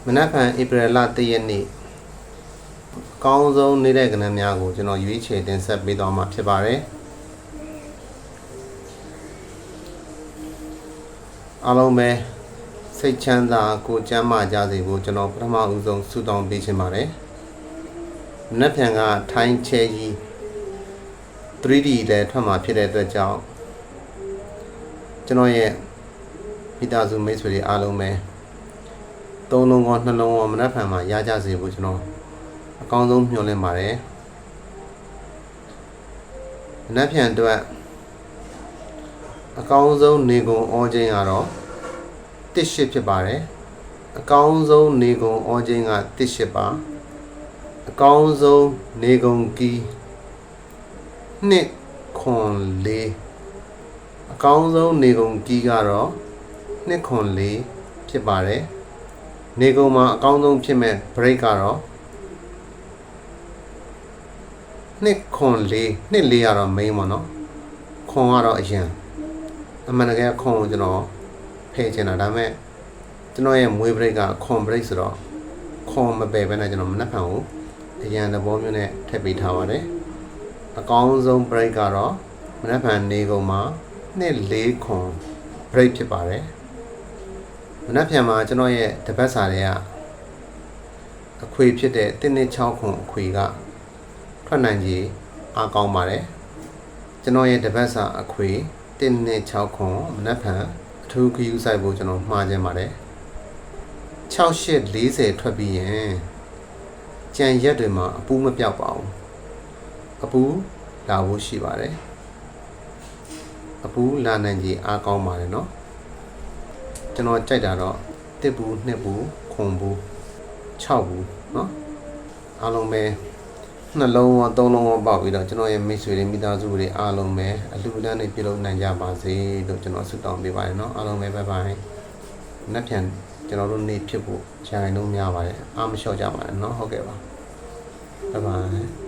မနက်ဖြန်ဧပြီလ1ရက်နေ့အကောင်းဆုံးနေတဲ့ကဏ္ဍများကိုကျွန်တော်ရွေးချယ်တင်ဆက်ပေးသွားမှာဖြစ်ပါတယ်အားလုံးပဲစိတ်ချမ်းသာကိုကျန်းမာကြစေဖို့ကျွန်တော်ပထမဦးဆုံးဆုတောင်းပေးချင်ပါတယ်မနက်ဖြန်ကထိုင်းချဲကြီး 3D လည်းထွက်မှာဖြစ်တဲ့အတွက်ကြောင့်ကျွန်တော်ရဲ့မိသားစုမိတ်ဆွေတွေအားလုံးပဲ3လုံးကောနှလုံးကောမနက်ဖြန်မှာရကြစေဖို့ကျွန်တော်အကောင်းဆုံးမျှော်လင့်ပါတယ်မနက်ဖြန်အတွက်အကောင်းဆုံးနေကုန်ဩခြင်းကတော့18ဖြစ်ပါတယ်အကောင်းဆုံးနေကုန်ဩခြင်းက18ပါအကောင်းဆုံးနေကုန်ကီ2.4အကောင်းဆုံးနေကုန်ကီကတော့2.4ဖြစ်ပါတယ်နေကုန်မှာအကောင်းဆုံးဖြစ်မဲ့ break ကတော့2.4ကတော့ main ပေါ့နော်ခွန်ကတော့အရင်အမှန်တကယ်ခွန်ကိုကျွန်တော်ဖယ်ချင်တာဒါပေမဲ့ကျွန်တော်ရဲ့မွေး break ကခွန် break ဆိုတော့ခွန်မပယ်ဘဲနဲ့ကျွန်တော်မနှက်ဖန်ကိုအရင်သဘောမျိုးနဲ့ထည့်ပေးထားပါတယ်အကောင်းဆုံး break ကတော့မနှက်ဖန်နေကုန်မှာ2.4ခွန် break ဖြစ်ပါတယ်မနှက်ဖန်မှာကျွန်တော်ရဲ့တပတ်စာတွေကအခွေဖြစ်တဲ့1.6ခွန်အခွေကထွက်နိုင်ကြီးအားကောင်းပါတယ်ကျွန်တော်ရဲ့တပတ်စာအခွေ1.6ခွန်မနှက်ဖန်အထူးခယူးဆိုင်ဖို့ကျွန်တော်မှားခြင်းပါတယ်6840ထွက်ပြီးရင်ကြံရက်တွေမှာအပူမပြောက်ပါဘူးအပူလာဖို့ရှိပါတယ်အပူလာနိုင်ကြီးအားကောင်းပါတယ်เนาะကျွန်တော်ကြိုက်တာတော့1ဘူး2ဘူးခွန်ဘူး6ဘူးเนาะအားလုံးပဲနှလုံးရော3လုံးရောပေါက်ပြီးတော့ကျွန်တော်ရဲ့မိတ်ဆွေတွေမိသားစုတွေအားလုံးပဲအလှူဒန်းတွေပြုလုပ်နိုင်ကြပါစေလို့ကျွန်တော်ဆုတောင်းပေးပါတယ်เนาะအားလုံးပဲဘိုင်ဘိုင်နှစ်ပြန်ကျွန်တော်တို့နေဖြစ်ဖို့ခြံလုံးများပါတယ်အားမလျှော့ကြပါနဲ့เนาะဟုတ်ကဲ့ပါဘိုင်ဘိုင်